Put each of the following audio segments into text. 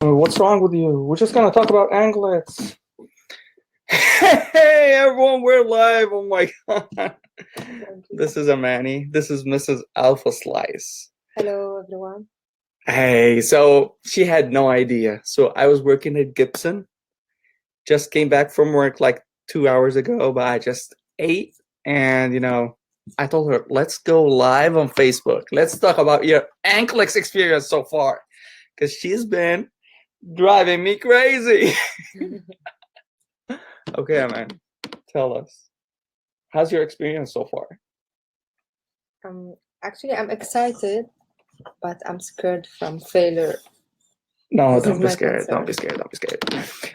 What's wrong with you? We're just gonna talk about NCLEX. Hey everyone, we're live. Oh my god. This is Amani. This is Mrs. Alpha Slice. Hello, everyone. Hey, so she had no idea. So I was working at Gibson. Just came back from work like 2 hours ago, but I just ate and I told her, let's go live on Facebook. Let's talk about your NCLEX experience so far. Because she's been driving me crazy. Okay, man, tell us. How's your experience so far? Actually, I'm excited, but I'm scared from failure. No, This don't is be my scared. concern. Don't be scared. Don't be scared.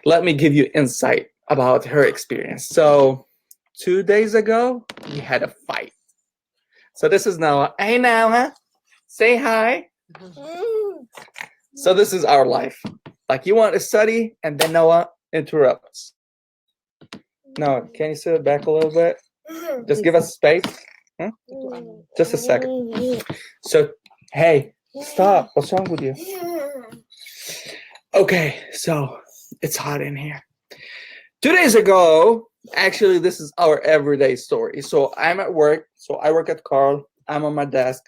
Let me give you insight about her experience. So, 2 days ago, we had a fight. So this is Noah. Hey, Noah, say hi. So this is our life. Like you want to study, and then Noah interrupts. Noah, can you sit back a little bit? Just give us space. Huh? Just a second. So, hey, stop. What's wrong with you? Okay, so it's hot in here. 2 days ago, actually, this is our everyday story. So I'm at work. So I work at Carl. I'm on my desk,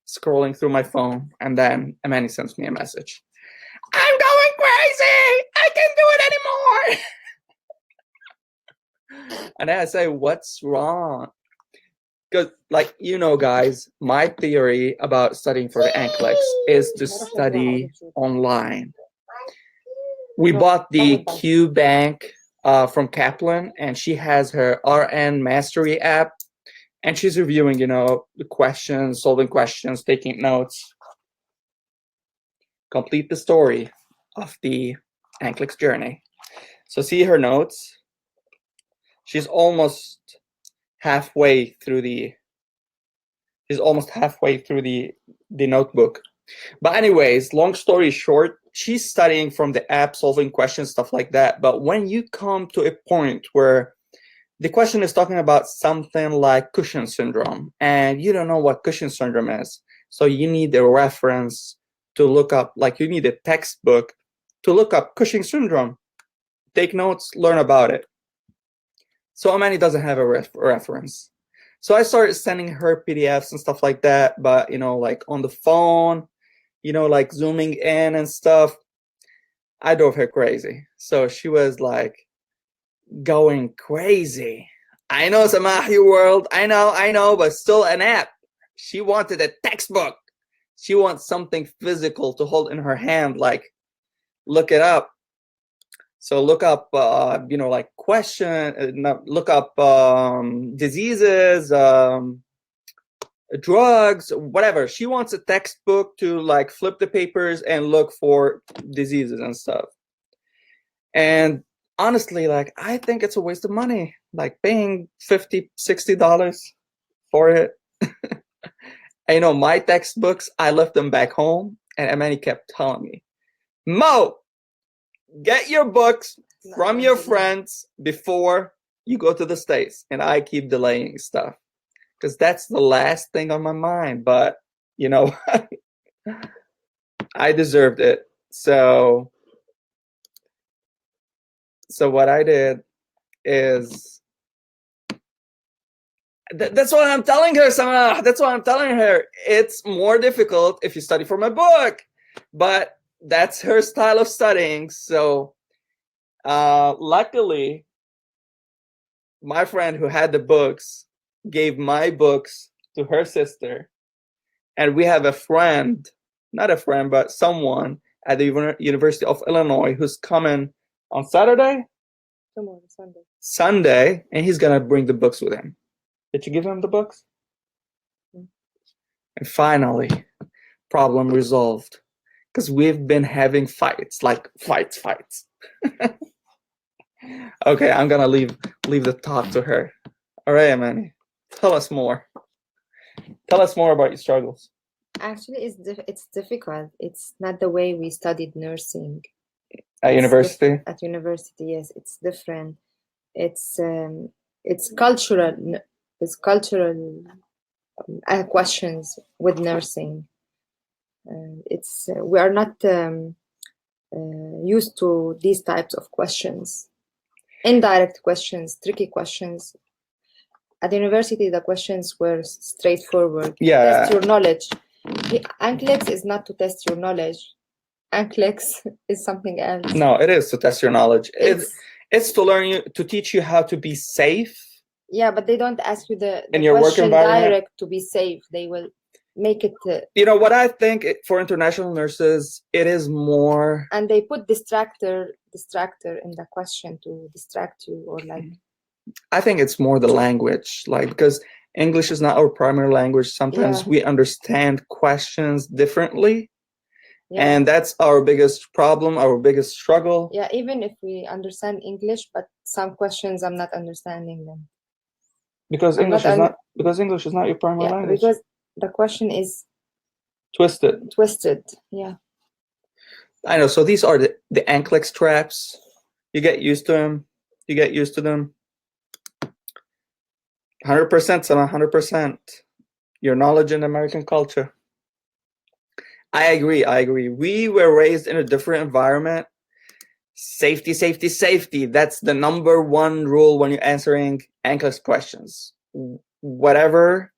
scrolling through my phone, and then Amani sends me a message. I'm going crazy. I can't do it anymore. And then I say, what's wrong? Because, guys, my theory about studying for the NCLEX is to study online. We bought the Q Bank from Kaplan, and she has her RN Mastery app, and she's reviewing, the questions, solving questions, taking notes. Complete the story of the NCLEX journey. So see her notes. She's almost halfway through the notebook. But anyways, long story short, she's studying from the app, solving questions, stuff like that. But when you come to a point where the question is talking about something like Cushing syndrome, and you don't know what Cushing syndrome is, so you need a reference to look up, like you need a textbook to look up Cushing syndrome, take notes, learn about it. So Amani doesn't have a reference. So I started sending her PDFs and stuff like that, but like on the phone, like zooming in and stuff. I drove her crazy. So she was like going crazy. I know, Samahi world. I know, but still an app. She wanted a textbook. She wants something physical to hold in her hand, like look it up. So look up, like look up diseases, drugs, whatever. She wants a textbook to like flip the papers and look for diseases and stuff. And honestly, like I think it's a waste of money, like paying $50, $60 for it. And my textbooks, I left them back home, and Amani kept telling me, Mo, get your books from your friends before you go to the States. And I keep delaying stuff because that's the last thing on my mind. But I deserved it. So what I did is that's what I'm telling her, Sama. That's what I'm telling her. It's more difficult if you study from a book, but that's her style of studying. So luckily, my friend who had the books gave my books to her sister, and we have a friend, not a friend, but someone at the University of Illinois who's coming on Saturday, Sunday, and he's gonna bring the books with him. Did you give him the books? And finally, problem resolved, because we've been having fights. Okay, I'm gonna leave the talk to her. All right, Amani, tell us more. Tell us more about your struggles. Actually, it's difficult. It's not the way we studied nursing At university? At university, yes, it's different. It's cultural. It's cultural questions with nursing. We are not used to these types of questions, indirect questions, tricky questions. At the university, the questions were straightforward. Yeah. Test your knowledge. The NCLEX is not to test your knowledge. NCLEX is something else. No, it is to test your knowledge. It's to learn you, to teach you how to be safe. Yeah, but they don't ask you the in your work question environment. direct to be safe. They will make it. You know what I think for international nurses, it is more. And they put distractor in the question to distract you, or like. I think it's more the language, like, because English is not our primary language. Sometimes we understand questions differently. Yeah. And that's our biggest problem, our biggest struggle. Yeah, even if we understand English, but some questions I'm not understanding them. Because English is not your primary language. Because the question is twisted. Yeah. I know. So these are the NCLEX traps. You get used to them. 100%, Sama, 100%. Your knowledge in American culture. I agree. We were raised in a different environment. Safety. That's the number one rule when you're answering NCLEX questions. Whatever.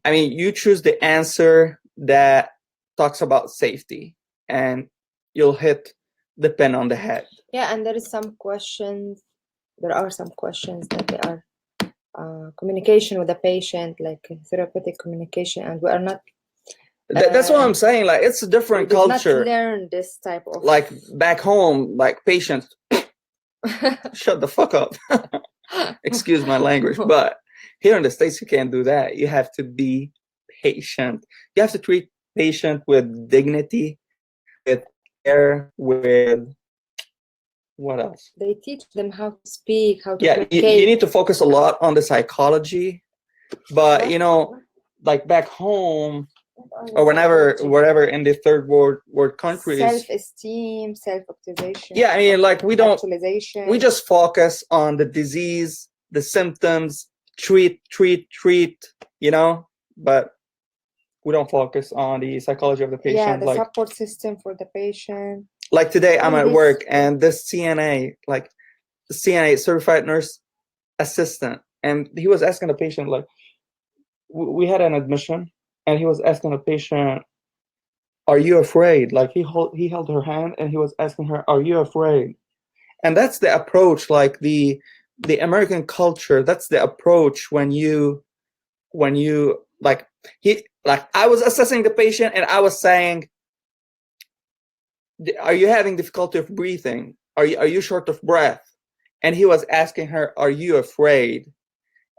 I mean, you choose the answer that talks about safety, and you'll hit the pin on the head. Yeah, and there are some questions that they are communication with the patient, like therapeutic communication, and we are not. That's what I'm saying. Like, it's a different culture. Not learn this type of. Like back home, like patients, shut the fuck up. Excuse my language, but here in the States, you can't do that. You have to be patient. You have to treat patient with dignity, with care, with what else? They teach them how to speak, how to communicate. You need to focus a lot on the psychology, but you know, like back home or wherever in the third world countries, self-esteem, self-actualization. Yeah, I mean, like we just focus on the disease, the symptoms, treat, you know, but we don't focus on the psychology of the patient. Yeah, the support system for the patient. Like today, I'm at work, and this CNA, like the CNA, certified nurse assistant, and he was asking the patient, like, we had an admission, and he was asking the patient, "Are you afraid?" Like he held her hand, and he was asking her, "Are you afraid?" And that's the approach, like the American culture. That's the approach when you like I was assessing the patient, and I was saying, "Are you having difficulty of breathing? Are you short of breath?" And he was asking her, "Are you afraid?"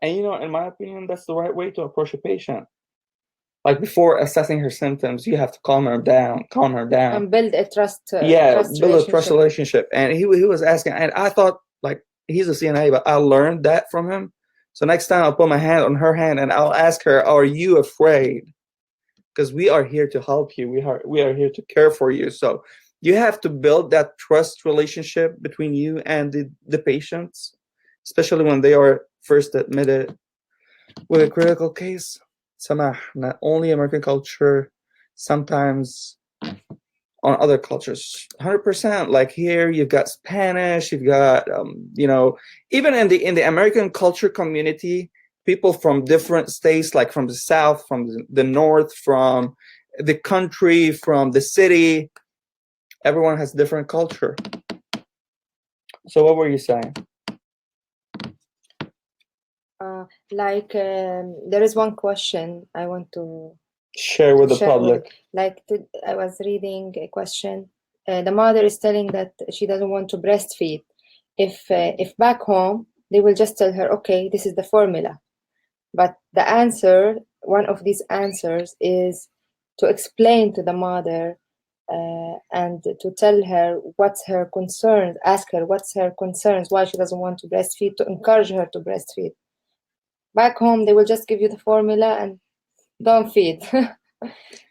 And you know, in my opinion, that's the right way to approach a patient. Like before assessing her symptoms, you have to calm her down, and build a trust. Build a trust relationship. And he was asking, and I thought, like, he's a CNA, but I learned that from him. So next time I'll put my hand on her hand and I'll ask her, "Are you afraid?" Because we are here to help you. We are here to care for you. So you have to build that trust relationship between you and the patients, especially when they are first admitted with a critical case. Samah, not only American culture, sometimes on other cultures, 100%. Like here, you've got Spanish, you've got, you know, even in the American culture community, people from different states, like from the South, from the North, from the country, from the city, everyone has different culture. So what were you saying? There is one question I want to share with the public. I was reading a question. The mother is telling that she doesn't want to breastfeed. If back home they will just tell her, "Okay, this is the formula," but the answer, one of these answers, is to explain to the mother and to tell her what's her concerns. Ask her what's her concerns, why she doesn't want to breastfeed, to encourage her to breastfeed. Back home, they will just give you the formula and don't feed.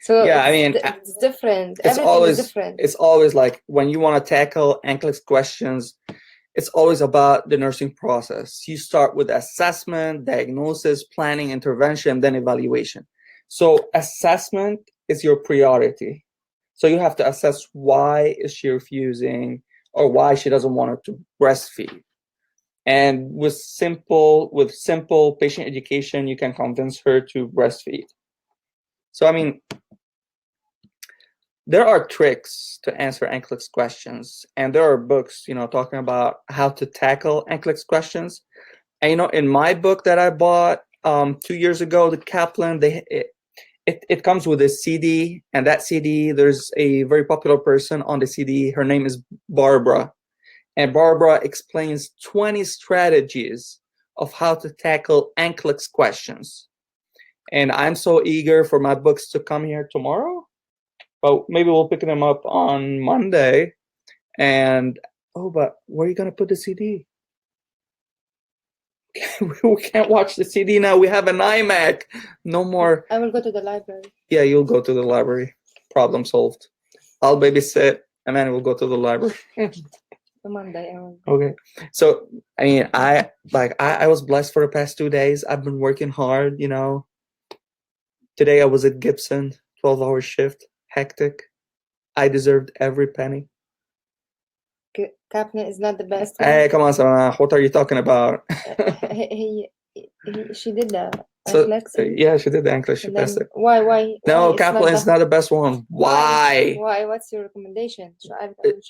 So yeah, I mean, it's different. Everything is different. It's always like when you want to tackle NCLEX questions, it's always about the nursing process. You start with assessment, diagnosis, planning, intervention, then evaluation. So assessment is your priority. So you have to assess why is she refusing or why she doesn't want her to breastfeed. And with simple patient education, you can convince her to breastfeed. So, I mean, there are tricks to answer NCLEX questions, and there are books, talking about how to tackle NCLEX questions. And, in my book that I bought 2 years ago, the Kaplan, it comes with a CD, and that CD, there's a very popular person on the CD. Her name is Barbara. And Barbara explains 20 strategies of how to tackle NCLEX questions. And I'm so eager for my books to come here tomorrow, but maybe we'll pick them up on Monday. And, but where are you going to put the CD? We can't watch the CD now. We have an iMac. No more. I will go to the library. Yeah, you'll go to the library. Problem solved. I'll babysit, and then we'll go to the library. Monday. Okay. So, I mean, I was blessed for the past 2 days. I've been working hard, Today I was at Gibson, 12-hour shift, hectic. I deserved every penny. Kaplan is not the best one. Hey, come on, Samana. What are you talking about? She did the NCLEX. Yeah, she did the NCLEX. She passed it. Why? No, Kaplan is not the best one. Why? Why? What's your recommendation?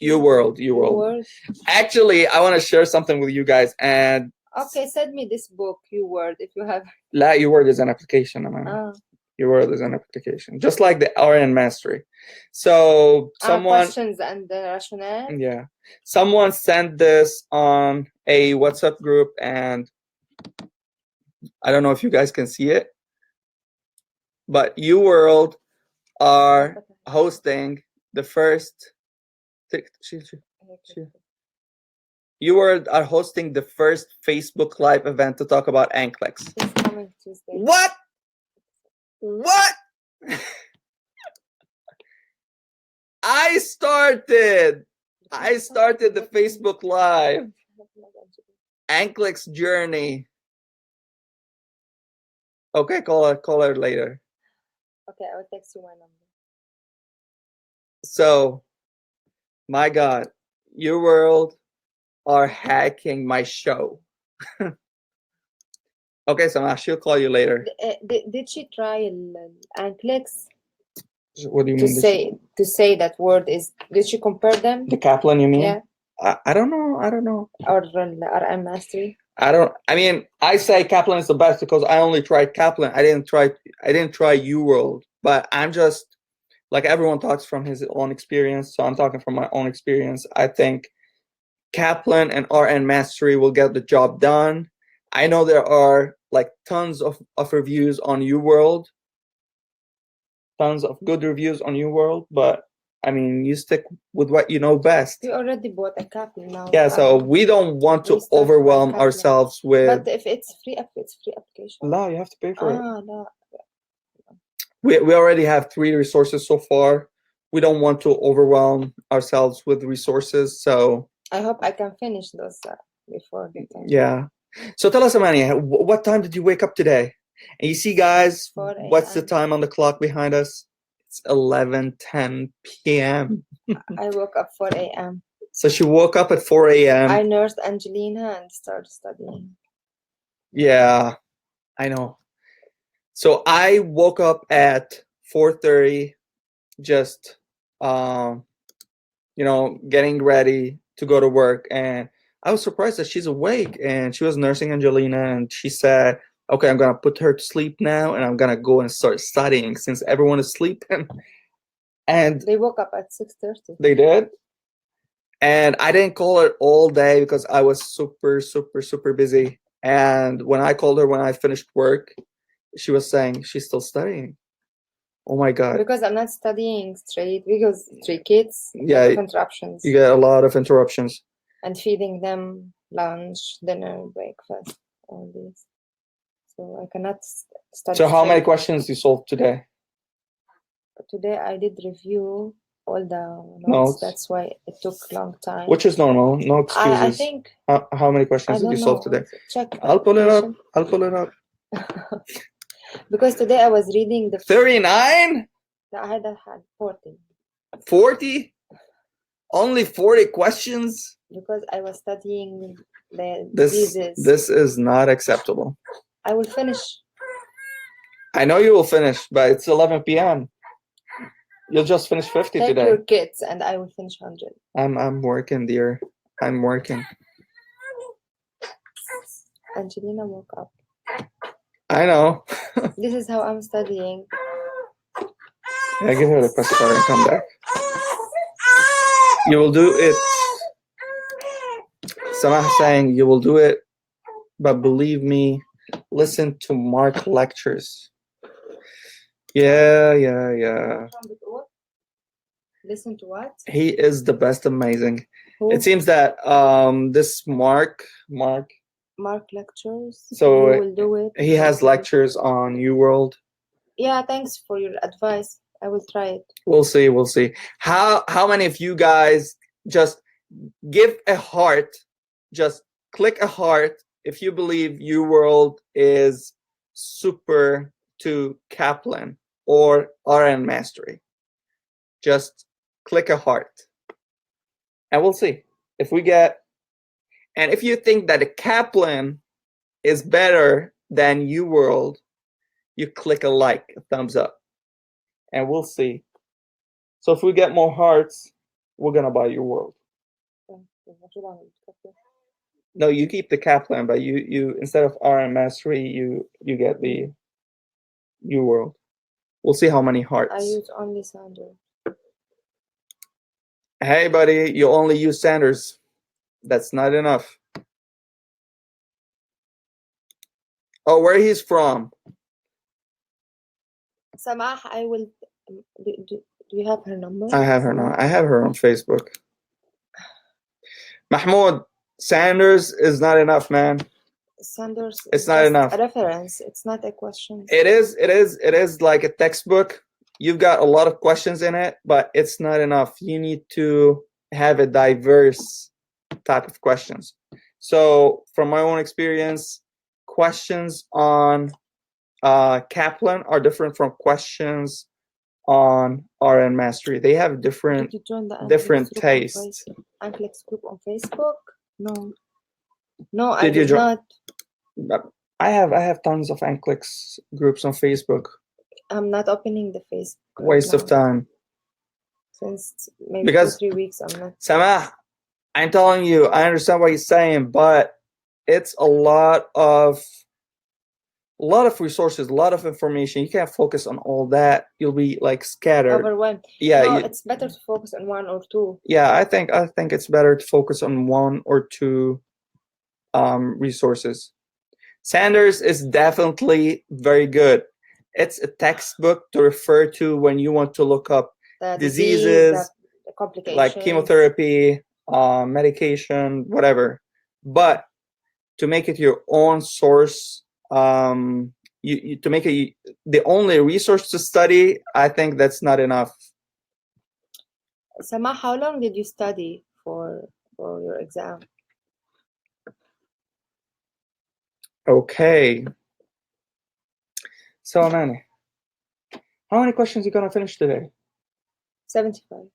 UWorld. Actually, I want to share something with you guys. And okay, send me this book, UWorld, if you have. UWorld is an application, Amani. UWorld is an application, just like the RN Mastery. So someone questions and the rationale. Yeah, someone sent this on a WhatsApp group, and I don't know if you guys can see it, but UWorld are hosting the first. UWorld are hosting the first Facebook Live event to talk about NCLEX. It's coming Tuesday. What? I started the Facebook Live. NCLEX journey. Okay, call her later. Okay, I will text you my number. So, my God, UWorld are hacking my show. Okay, so she'll call you later. Did she try NCLEX? What do you mean? To say that word is. Did she compare them? The Kaplan, you mean? Yeah. I don't know. Or the RM Mastery. I mean, I say Kaplan is the best because I only tried Kaplan. I didn't try UWorld. But I'm just like everyone talks from his own experience, so I'm talking from my own experience. I think Kaplan and RN Mastery will get the job done. I know there are like tons of reviews on UWorld, tons of good reviews on UWorld, but I mean, you stick with what you know best. We already bought a Kaplan now. Yeah, so we don't want to overwhelm ourselves with. But if it's free application. No, you have to pay for it. No. We already have 3 resources so far. We don't want to overwhelm ourselves with resources, so. I hope I can finish those before the time. Yeah. So tell us, Amani, what time did you wake up today? And you see, guys, what's the time on the clock behind us? It's 11:10 p.m. I woke up 4 a.m. So she woke up at 4 a.m. I nursed Angelina and started studying. Yeah, I know. So I woke up at 4:30, just getting ready to go to work, and I was surprised that she's awake, and she was nursing Angelina, and she said, okay, I'm gonna put her to sleep now, and I'm gonna go and start studying since everyone is sleeping. And they woke up at 6:30. They did? And I didn't call her all day because I was super, super, super busy. And when I called her when I finished work, she was saying she's still studying. Oh my God. Because I'm not studying straight, because 3 kids, yeah, interruptions. You get a lot of interruptions. And feeding them lunch, dinner, breakfast, all this. So I cannot study. So how many questions you solved today? Today I did review all the notes. That's why it took a long time. Which is normal. No excuses. I think. How many questions did you solve today? Check. I'll pull it up. Because today I was reading the 39? I had 14. 40? Only 40 questions? Because I was studying the This diseases. this is not acceptable. I will finish. I know you will finish, but it's 11 p.m. You'll just finish 50 Take today. your kids and I will finish 100. I'm working, dear. I'm working. Angelina woke up. I know. This is how I'm studying. Yeah, give her the pacifier and come back. You will do it. Samah saying you will do it, but believe me, listen to Mark lectures. Yeah. Listen to what? He is the best, amazing. Who? It seems that this Mark, Mark lectures. so You will do it. he has lectures on New World. Yeah, thanks for your advice. I will try it. We'll see. How many of you guys just give a heart, just click a heart if you believe New World is super to Kaplan or RN Mastery. Just click a heart. And we'll see if we get. And if you think that a Kaplan is better than U World, you click a like, a thumbs up, and we'll see. So if we get more hearts, we're gonna buy U World. No, you keep the Kaplan, but you instead of RN Mastery, you get the U World. We'll see how many hearts. I use only Sanders. Hey, buddy, you only use Sanders. That's not enough. Oh, where he's from? Samah, I will. Do you have her number? I have her now. I have her on Facebook. Mahmoud, Sanders is not enough, man. Sanders. It's not enough. A reference. It's not a question. It is like a textbook. You've got a lot of questions in it, but it's not enough. You need to have a diverse type of questions. So from my own experience, questions on Kaplan are different from questions on RN Mastery. They have different Did you join the different tastes. NCLEX group on Facebook? No, Did I you did not. I have tons of NCLEX groups on Facebook. I'm not opening the Facebook. Waste of time. Since maybe Because 2-3 weeks, I'm not. Samah, I'm telling you, I understand what you're saying, but it's a lot of resources, a lot of information. You can't focus on all that. You'll be like scattered. Overwhelmed. Yeah, no, it's better to focus on one or two. Yeah, I think it's better to focus on one or two resources. Sanders is definitely very good. It's a textbook to refer to when you want to look up The diseases, the complications, like chemotherapy, medication, whatever. But to make it your own source, you to make it the only resource to study, I think that's not enough. Sama, how long did you study for your exam? Okay. So, Amani, how many questions are you gonna finish today? 75.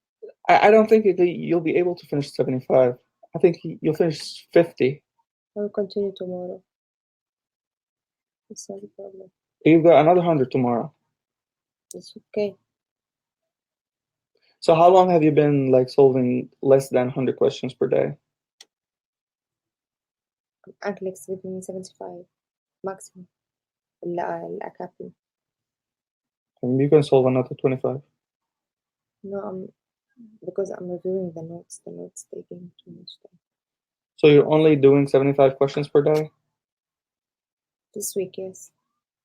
I don't think you'll be able to finish 75. I think you'll finish 50. I will continue tomorrow. It's not a problem. You've got another 100 tomorrow. It's okay. So how long have you been like solving less than 100 questions per day? NCLEX within 75 maximum. Kaplan. And you can solve another 25. No, because I'm reviewing the notes. The notes taking too much time. So you're only doing 75 questions per day? This week, yes.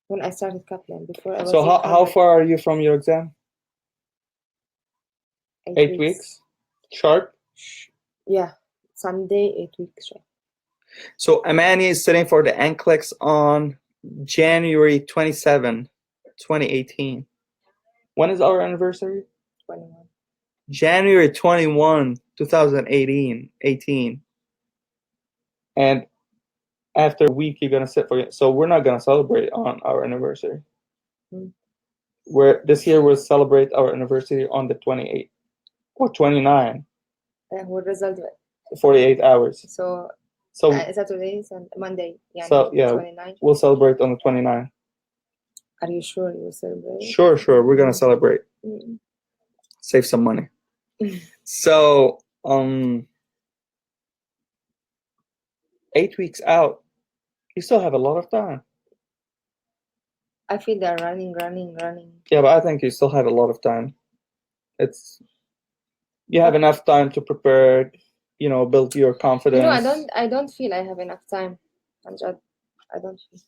When I started Kaplan, before I was. So how far are you from your exam? 8 weeks? Sharp? Yeah, Sunday, 8 weeks sharp. So Amani is sitting for the NCLEX on January 27, 2018. When is our anniversary? 21. January 21, 2018. And after a week, you're going to sit for it. So we're not going to celebrate on our anniversary. This year we'll celebrate our anniversary on the 28th. Or 29. What result? 48 hours. So Saturday and Monday. Yeah. So yeah, 29. we'll celebrate on the 29th. Are you sure you will celebrate? Sure. We're gonna celebrate. Mm. Save some money. So 8 weeks out, you still have a lot of time. I feel they're running. Yeah, but I think you still have a lot of time. You have enough time to prepare, build your confidence. I don't feel I have enough time. Amjad, I don't feel.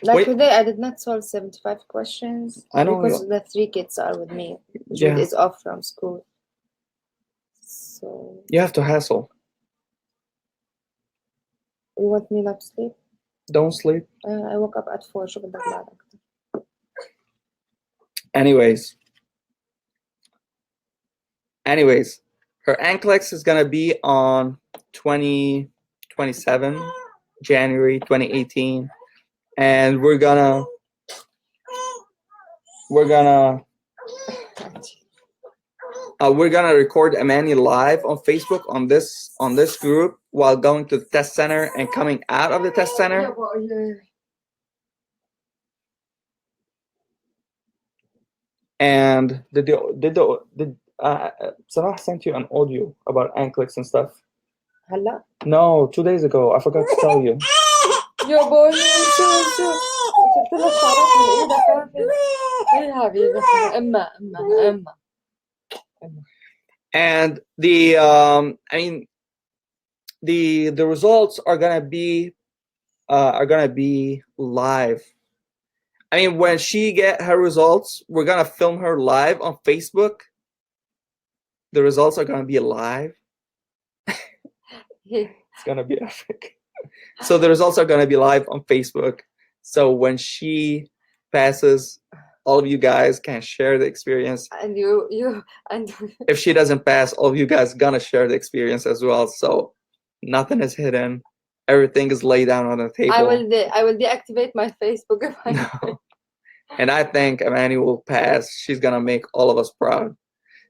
Today, I did not solve 75 questions. I know. Because the 3 kids are with me. Yeah. Jude is off from school. So. You have to hustle. You want me not to sleep? Don't sleep. I woke up at 4. Anyways, her NCLEX is gonna be on 2027, January 2018, and we're gonna record Amani live on Facebook on this group while going to the test center and coming out of the test center. And did Salah sent you an audio about NCLEX and stuff? Hala? No, 2 days ago. I forgot to tell you. يا بوي شو شفت لها الشعرات من ايدك يا حبيبي اما And the results are gonna be live. I mean, when she get her results, we're gonna film her live on Facebook. The results are gonna be live. It's gonna be epic. So the results are gonna be live on Facebook. So when she passes, all of you guys can share the experience. And if she doesn't pass, all of you guys gonna share the experience as well. So nothing is hidden. Everything is laid down on the table. I will deactivate my Facebook if I no. And I think Amani will pass. She's gonna make all of us proud.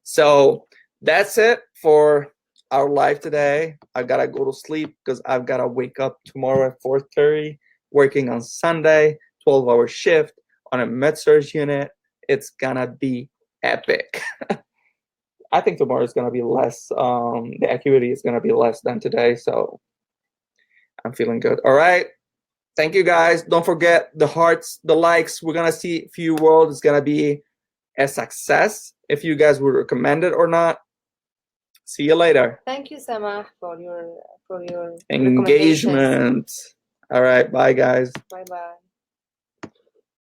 So that's it for our live today. I gotta go to sleep because I've gotta wake up tomorrow at 4:30, working on Sunday, 12-hour shift on a med-surg unit. It's gonna be epic. I think tomorrow is gonna be less. The acuity is gonna be less than today, so I'm feeling good. All right. Thank you guys. Don't forget the hearts, the likes. We're gonna see if your world is gonna be a success. If you guys would recommend it or not. See you later. Thank you, Samah, for your engagement. All right. Bye, guys. Bye.